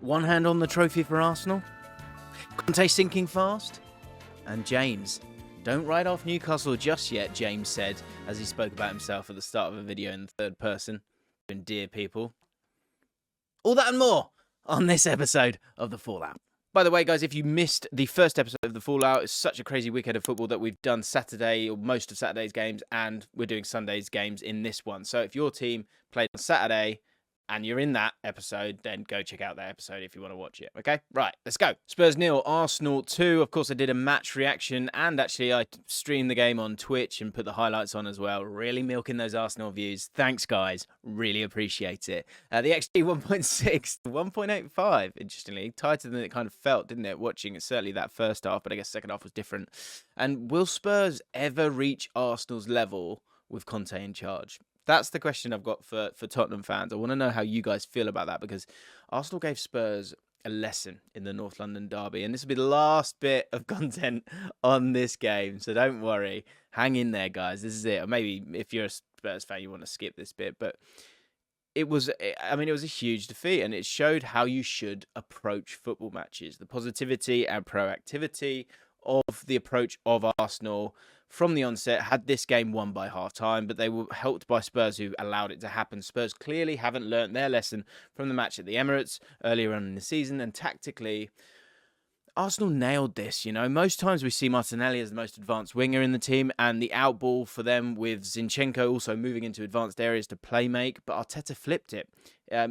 One hand on the trophy for Arsenal. Conte sinking fast. And James, don't write off Newcastle just yet, James said, as he spoke about himself at the start of a video in the third person. Dear people. All that and more on this episode of The Fallout. By the way, guys, if you missed the first episode of The Fallout, it's such a crazy weekend of football that we've done Saturday, or most of Saturday's games, and we're doing Sunday's games in this one. So if your team played on Saturday and you're in that episode, then go check out that episode if you want to watch it, okay? Right, let's go. Spurs 0, Arsenal 2. Of course, I did a match reaction, and actually I streamed the game on Twitch and put the highlights on as well. Really milking those Arsenal views. Thanks, guys. Really appreciate it. The XG 1.6, 1.85, interestingly. Tighter than it kind of felt, didn't it, watching certainly that first half, but I guess second half was different. And will Spurs ever reach Arsenal's level with Conte in charge? That's the question I've got for Tottenham fans. I want to know how you guys feel about that, because Arsenal gave Spurs a lesson in the North London derby, and this will be the last bit of content on this game, so don't worry. Hang in there, guys. This is it. Or maybe if you're a Spurs fan, you want to skip this bit, but it was a huge defeat, and it showed how you should approach football matches. The positivity and proactivity of the approach of Arsenal from the onset had this game won by half-time, but they were helped by Spurs, who allowed it to happen. Spurs clearly haven't learnt their lesson from the match at the Emirates earlier on in the season, and tactically, Arsenal nailed this. Most times we see Martinelli as the most advanced winger in the team, and the outball for them with Zinchenko also moving into advanced areas to play make, but Arteta flipped it.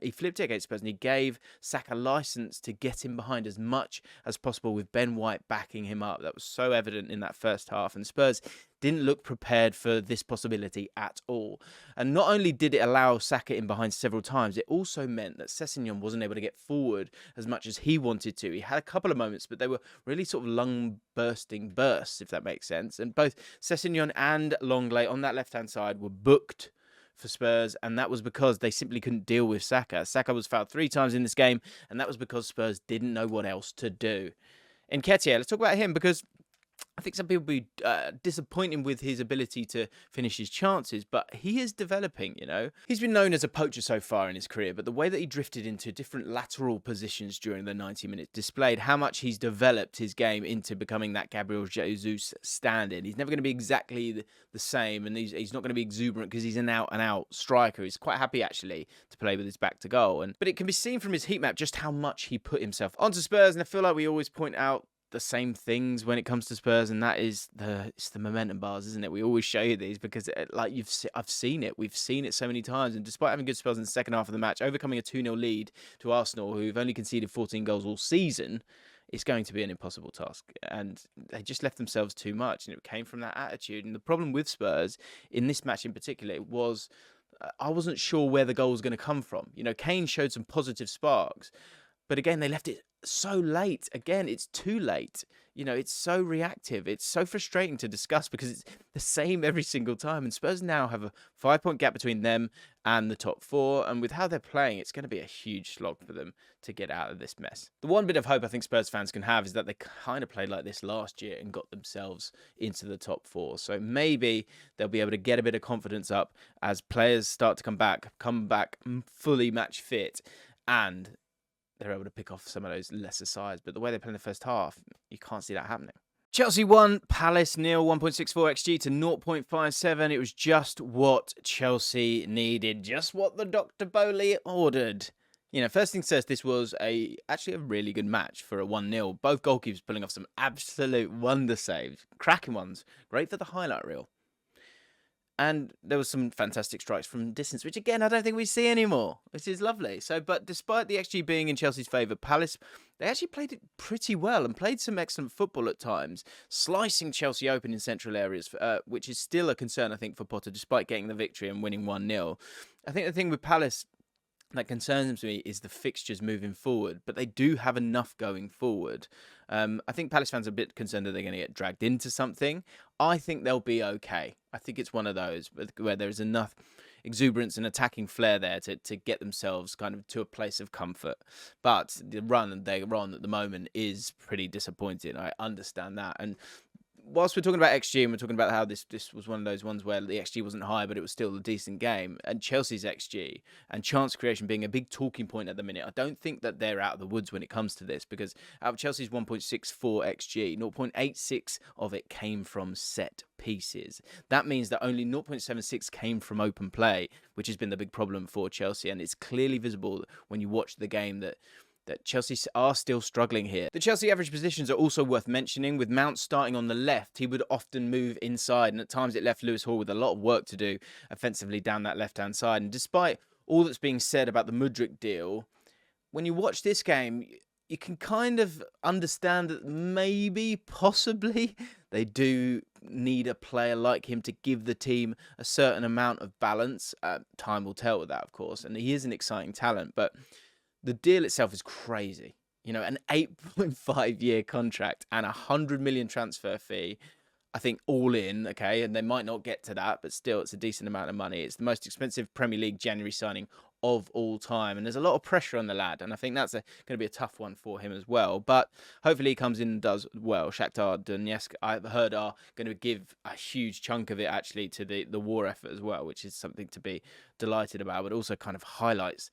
He flipped it against Spurs, and he gave Saka license to get him behind as much as possible, with Ben White backing him up. That was so evident in that first half, and Spurs didn't look prepared for this possibility at all. And not only did it allow Saka in behind several times, it also meant that Sessegnon wasn't able to get forward as much as he wanted to. He had a couple of moments, but they were really sort of lung-bursting bursts, if that makes sense. And both Sessegnon and Longley on that left-hand side were booked for Spurs, and that was because they simply couldn't deal with Saka. Saka was fouled 3 times in this game, and that was because Spurs didn't know what else to do. Nketiah, let's talk about him, because I think some people will be disappointed with his ability to finish his chances, but he is developing, He's been known as a poacher so far in his career, but the way that he drifted into different lateral positions during the 90 minutes displayed how much he's developed his game into becoming that Gabriel Jesus stand-in. He's never going to be exactly the same, and he's not going to be exuberant because he's an out-and-out striker. He's quite happy, actually, to play with his back to goal. But it can be seen from his heat map just how much he put himself onto Spurs, and I feel like we always point out the same things when it comes to Spurs, and that is it's the momentum bars, isn't it? We always show you these because I've seen it. We've seen it so many times, and despite having good spells in the second half of the match, overcoming a 2-0 lead to Arsenal, who've only conceded 14 goals all season, it's going to be an impossible task, and they just left themselves too much, and it came from that attitude. And the problem with Spurs in this match in particular was I wasn't sure where the goal was going to come from. Kane showed some positive sparks, but again, they left it so late. Again, it's too late. It's so reactive. It's so frustrating to discuss because it's the same every single time. And Spurs now have a 5-point gap between them and the top 4. And with how they're playing, it's going to be a huge slog for them to get out of this mess. The one bit of hope I think Spurs fans can have is that they kind of played like this last year and got themselves into the top 4. So maybe they'll be able to get a bit of confidence up as players start to come back fully match fit, and they're able to pick off some of those lesser sides. But the way they play in the first half, you can't see that happening. Chelsea 1, Palace 0, 1.64 XG to 0.57. It was just what Chelsea needed, just what the Dr. Bowley ordered. First things first, this was actually a really good match for a 1-0. Both goalkeepers pulling off some absolute wonder saves. Cracking ones. Great for the highlight reel. And there was some fantastic strikes from distance, which again, I don't think we see anymore, which is lovely. But despite the XG being in Chelsea's favour, Palace, they actually played it pretty well and played some excellent football at times, slicing Chelsea open in central areas, which is still a concern, I think, for Potter, despite getting the victory and winning 1-0. I think the thing with Palace that concerns me is the fixtures moving forward, but they do have enough going forward. I think Palace fans are a bit concerned that they're going to get dragged into something. I think they'll be okay. I think it's one of those where there's enough exuberance and attacking flair there to get themselves kind of to a place of comfort. But the run they're on at the moment is pretty disappointing. I understand that. And whilst we're talking about XG and we're talking about how this was one of those ones where the XG wasn't high, but it was still a decent game, and Chelsea's XG and chance creation being a big talking point at the minute, I don't think that they're out of the woods when it comes to this, because out of Chelsea's 1.64 XG, 0.86 of it came from set pieces. That means that only 0.76 came from open play, which has been the big problem for Chelsea, and it's clearly visible when you watch the game that Chelsea are still struggling here. The Chelsea average positions are also worth mentioning. With Mount starting on the left, he would often move inside, and at times it left Lewis Hall with a lot of work to do offensively down that left-hand side. And despite all that's being said about the Mudryk deal, when you watch this game, you can kind of understand that maybe, possibly, they do need a player like him to give the team a certain amount of balance. Time will tell with that, of course, and he is an exciting talent, but the deal itself is crazy. You know, an 8.5-year contract and a 100 million transfer fee, I think all in, okay, and they might not get to that, but still it's a decent amount of money. It's the most expensive Premier League January signing of all time, and there's a lot of pressure on the lad, and I think that's going to be a tough one for him as well, but hopefully he comes in and does well. Shakhtar Donetsk, I've heard, are going to give a huge chunk of it actually to the war effort as well, which is something to be delighted about, but also kind of highlights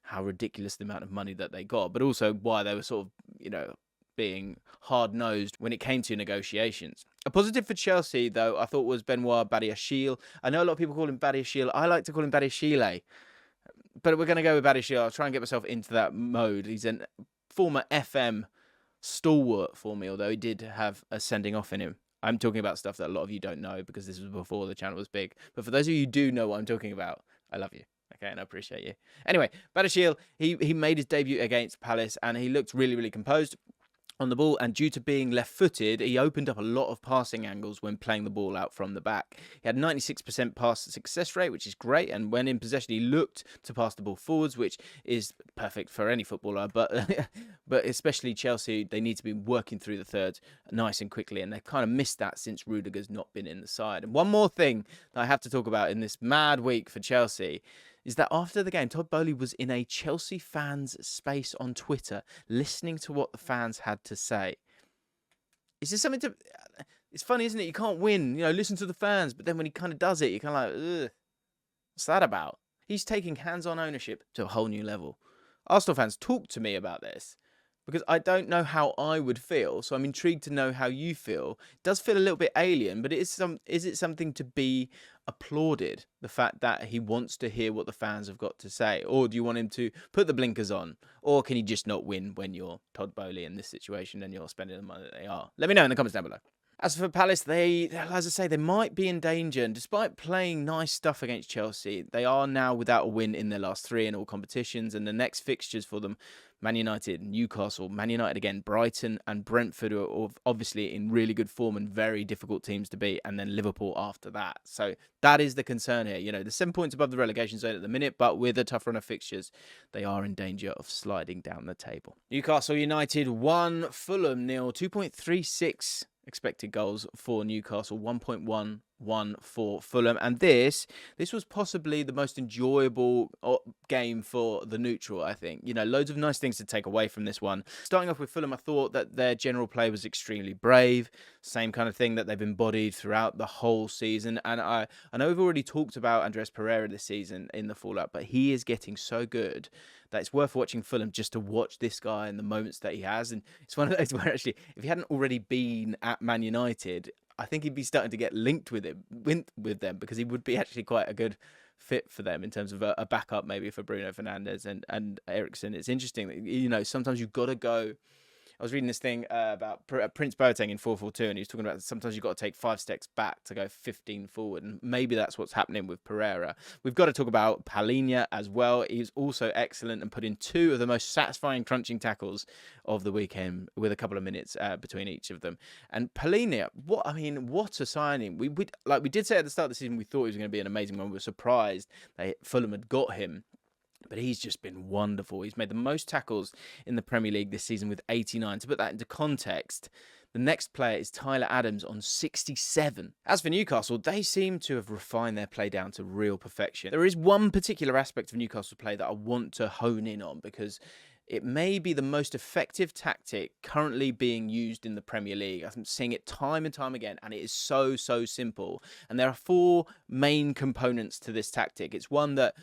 how ridiculous the amount of money that they got, but also why they were sort of, you know, being hard-nosed when it came to negotiations. A positive for Chelsea, though, I thought was Benoit Badiashile. I know a lot of people call him Badiashile. I like to call him Badiashile, but we're going to go with Badiashile. I'll try and get myself into that mode. He's a former FM stalwart for me, although he did have a sending off in him. I'm talking about stuff that a lot of you don't know because this was before the channel was big. But for those of you who do know what I'm talking about, I love you. Okay, and I appreciate you. Anyway, Badiashile, he made his debut against Palace, and he looked really, really composed on the ball, and due to being left-footed, he opened up a lot of passing angles when playing the ball out from the back. He had 96% pass success rate, which is great, and when in possession, he looked to pass the ball forwards, which is perfect for any footballer, but but especially Chelsea, they need to be working through the thirds nice and quickly, and they've kind of missed that since Rudiger's not been in the side. And one more thing that I have to talk about in this mad week for Chelsea is that after the game, Todd Boehly was in a Chelsea fans space on Twitter, listening to what the fans had to say. Is this something to... It's funny, isn't it? You can't win, you know, listen to the fans, but then when he kind of does it, you're kind of like, ugh, what's that about? He's taking hands-on ownership to a whole new level. Arsenal fans, talk to me about this, because I don't know how I would feel, so I'm intrigued to know how you feel. It does feel a little bit alien, but is it something to be applauded, the fact that he wants to hear what the fans have got to say? Or do you want him to put the blinkers on? Or can he just not win when you're Todd Boehly in this situation and you're spending the money that they are? Let me know in the comments down below. As for Palace, as I say, they might be in danger. And despite playing nice stuff against Chelsea, they are now without a win in their last 3 in all competitions. And the next fixtures for them, Man United, Newcastle, Man United again, Brighton and Brentford are obviously in really good form and very difficult teams to beat. And then Liverpool after that. So that is the concern here. You know, they're 7 points above the relegation zone at the minute, but with a tough run of fixtures, they are in danger of sliding down the table. Newcastle United 1, Fulham 0, 2.36 expected goals for Newcastle, 1.11 for Fulham, and this was possibly the most enjoyable game for the neutral, I think. You know, loads of nice things to take away from this one. Starting off with Fulham, I thought that their general play was extremely brave, same kind of thing that they've embodied throughout the whole season, and I know we've already talked about Andreas Pereira this season in the fallout, but he is getting so good that it's worth watching Fulham just to watch this guy and the moments that he has. And it's one of those where actually, if he hadn't already been at Man United, I think he'd be starting to get linked with them because he would be actually quite a good fit for them in terms of a backup maybe for Bruno Fernandes and Eriksen. It's interesting that, you know, sometimes you've got to go... I was reading this thing about Prince Boateng in 4-4-2, and he was talking about sometimes you've got to take 5 steps back to go 15 forward, and maybe that's what's happening with Pereira. We've got to talk about Palhinha as well. He's also excellent and put in 2 of the most satisfying crunching tackles of the weekend with a couple of minutes between each of them. And Palhinha, what a signing. We did say at the start of the season we thought he was going to be an amazing one. We were surprised that Fulham had got him. But he's just been wonderful. He's made the most tackles in the Premier League this season with 89. To put that into context, the next player is Tyler Adams on 67. As for Newcastle, they seem to have refined their play down to real perfection. There is one particular aspect of Newcastle's play that I want to hone in on because it may be the most effective tactic currently being used in the Premier League. I'm seeing it time and time again, and it is so simple. And there are 4 main components to this tactic. It's one that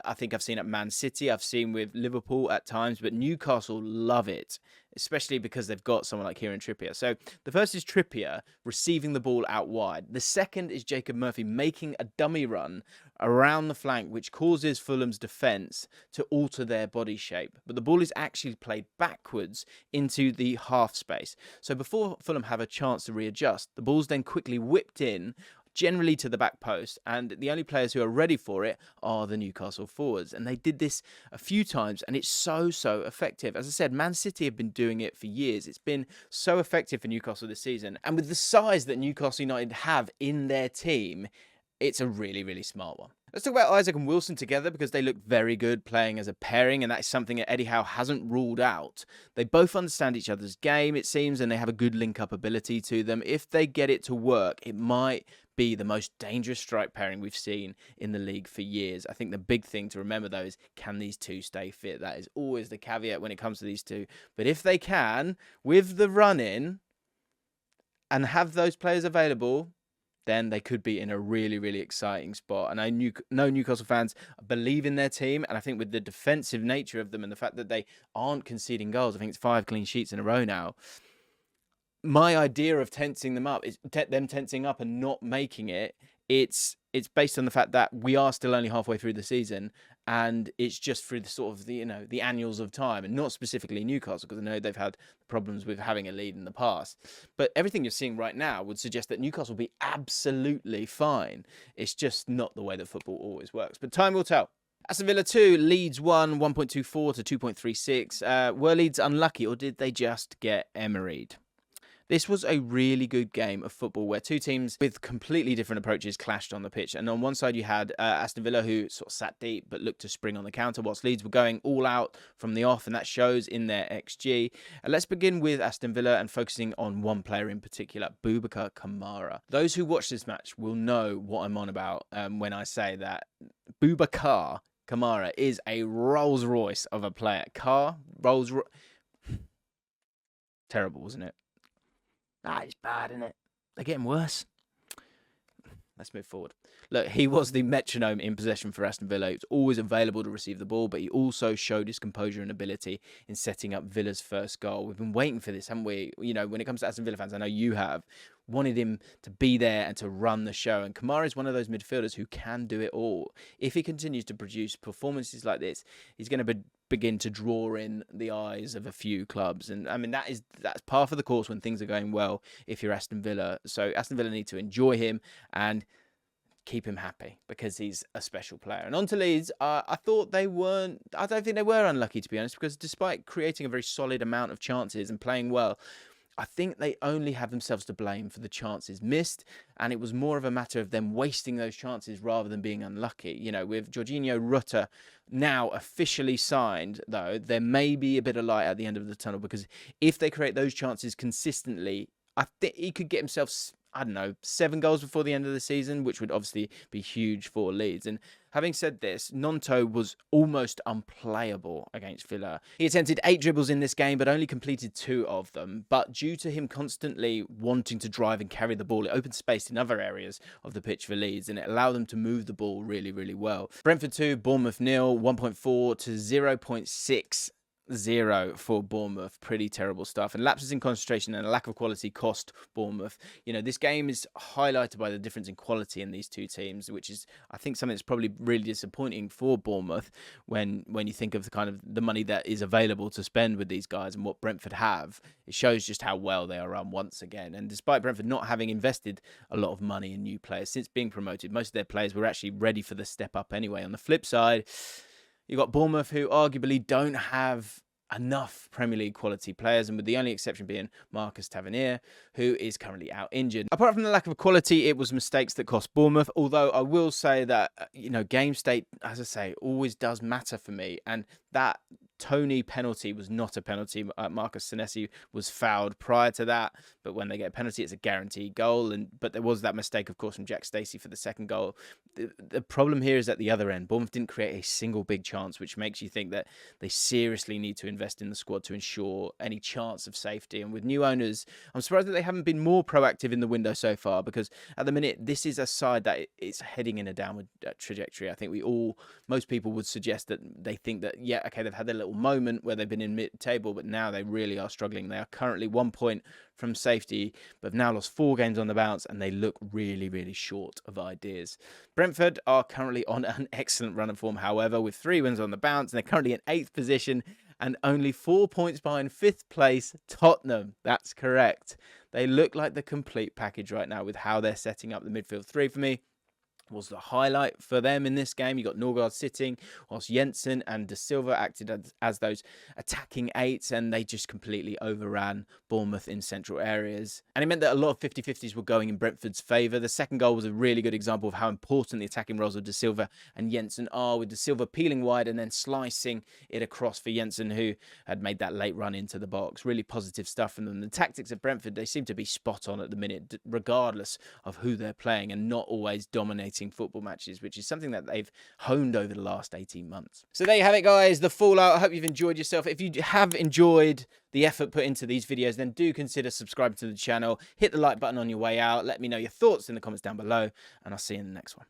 I think I've seen at Man City, I've seen with Liverpool at times, but Newcastle love it, especially because they've got someone like Kieran Trippier. So the first is Trippier receiving the ball out wide. The second is Jacob Murphy making a dummy run around the flank, which causes Fulham's defence to alter their body shape. But the ball is actually played backwards into the half space. So before Fulham have a chance to readjust, the ball's then quickly whipped in, generally to the back post, and the only players who are ready for it are the Newcastle forwards. And they did this a few times, and it's so effective. As I said, Man City have been doing it for years. It's been so effective for Newcastle this season, and with the size that Newcastle United have in their team, it's a really smart one. Let's talk about Isaac and Wilson together, because they look very good playing as a pairing, and that is something that Eddie Howe hasn't ruled out. They both understand each other's game, it seems, and they have a good link-up ability to them. If they get it to work, it might be the most dangerous strike pairing we've seen in the league for years. I think the big thing to remember, though, is can these two stay fit? That is always the caveat when it comes to these two. But if they can, with the run-in, and have those players available, then they could be in a really exciting spot. And I know Newcastle fans believe in their team, and I think with the defensive nature of them and the fact that they aren't conceding goals, I think it's 5 clean sheets in a row now. My idea of tensing them up is them tensing up and not making it. It's based on the fact that we are still only halfway through the season, and it's just through the sort of the annuals of time, and not specifically Newcastle, because I know they've had problems with having a lead in the past. But everything you're seeing right now would suggest that Newcastle will be absolutely fine. It's just not the way that football always works. But time will tell. Aston Villa 2, Leeds 1, 1.24 to 2.36. Were Leeds unlucky, or did they just get Emery'd? This was a really good game of football where two teams with completely different approaches clashed on the pitch. And on one side you had Aston Villa, who sort of sat deep but looked to spring on the counter, whilst Leeds were going all out from the off, and that shows in their XG. Let's begin with Aston Villa and focusing on one player in particular, Boubacar Kamara. Those who watch this match will know what I'm on about when I say that Boubacar Kamara is a Rolls Royce of a player. Rolls Royce. Terrible, wasn't it? It's bad, isn't it? They're getting worse. Let's move forward. Look, he was the metronome in possession for Aston Villa. He was always available to receive the ball, but he also showed his composure and ability in setting up Villa's first goal. We've been waiting for this, haven't we? When it comes to Aston Villa fans, I know you have, wanted him to be there and to run the show. And Kamara is one of those midfielders who can do it all. If he continues to produce performances like this, he's going to begin to draw in the eyes of a few clubs. And I mean, that's par for the course when things are going well if you're Aston Villa. So Aston Villa need to enjoy him and keep him happy, because he's a special player. And on to Leeds, I don't think they were unlucky, to be honest, because despite creating a very solid amount of chances and playing well, I think they only have themselves to blame for the chances missed, and it was more of a matter of them wasting those chances rather than being unlucky. With Jorginho Rutter now officially signed, though, there may be a bit of light at the end of the tunnel, because if they create those chances consistently, I think he could get himself, 7 goals before the end of the season, which would obviously be huge for Leeds. And having said this, Gnonto was almost unplayable against Villa. He attempted 8 dribbles in this game, but only completed 2 of them. But due to him constantly wanting to drive and carry the ball, it opened space in other areas of the pitch for Leeds, and it allowed them to move the ball really well. Brentford 2, Bournemouth 0, 1.4 to 0.6. 0 for Bournemouth. Pretty terrible stuff. And lapses in concentration and a lack of quality cost Bournemouth. This game is highlighted by the difference in quality in these two teams, which is, I think, something that's probably really disappointing for Bournemouth when you think of the money that is available to spend with these guys and what Brentford have. It shows just how well they are run once again. And despite Brentford not having invested a lot of money in new players since being promoted, most of their players were actually ready for the step up anyway. On the flip side, you've got Bournemouth, who arguably don't have enough Premier League quality players, and with the only exception being Marcus Tavernier, who is currently out injured. Apart from the lack of quality, it was mistakes that cost Bournemouth, although I will say that, game state, as I say, always does matter for me, and that Tony penalty was not a penalty. Marcus Senesi was fouled prior to that, but when they get a penalty, it's a guaranteed goal. But there was that mistake, of course, from Jack Stacey for the second goal. The problem here is at the other end. Bournemouth didn't create a single big chance, which makes you think that they seriously need to invest in the squad to ensure any chance of safety. And with new owners, I'm surprised that they haven't been more proactive in the window so far, because at the minute, this is a side that is heading in a downward trajectory. I think most people would suggest that they think that, yeah, okay, they've had their little moment where they've been in mid-table, but now they really are struggling. They are currently 1 point from safety, but have now lost 4 games on the bounce, and they look really, really short of ideas. Brentford are currently on an excellent run of form, however, with 3 wins on the bounce, and they're currently in 8th position and only 4 points behind 5th place Tottenham. That's correct. They look like the complete package right now with how they're setting up the midfield three. For me, was the highlight for them in this game. You got Norgard sitting, whilst Jensen and De Silva acted as those attacking eights, and they just completely overran Bournemouth in central areas. And it meant that a lot of 50-50s were going in Brentford's favour. The second goal was a really good example of how important the attacking roles of De Silva and Jensen are, with De Silva peeling wide and then slicing it across for Jensen, who had made that late run into the box. Really positive stuff from them. The tactics of Brentford, they seem to be spot on at the minute, regardless of who they're playing, and not always dominating football matches, which is something that they've honed over the last 18 months. So there you have it, guys, the fallout. I hope you've enjoyed yourself. If you have enjoyed the effort put into these videos, then do consider subscribing to the channel. Hit the like button on your way out. Let me know your thoughts in the comments down below, and I'll see you in the next one.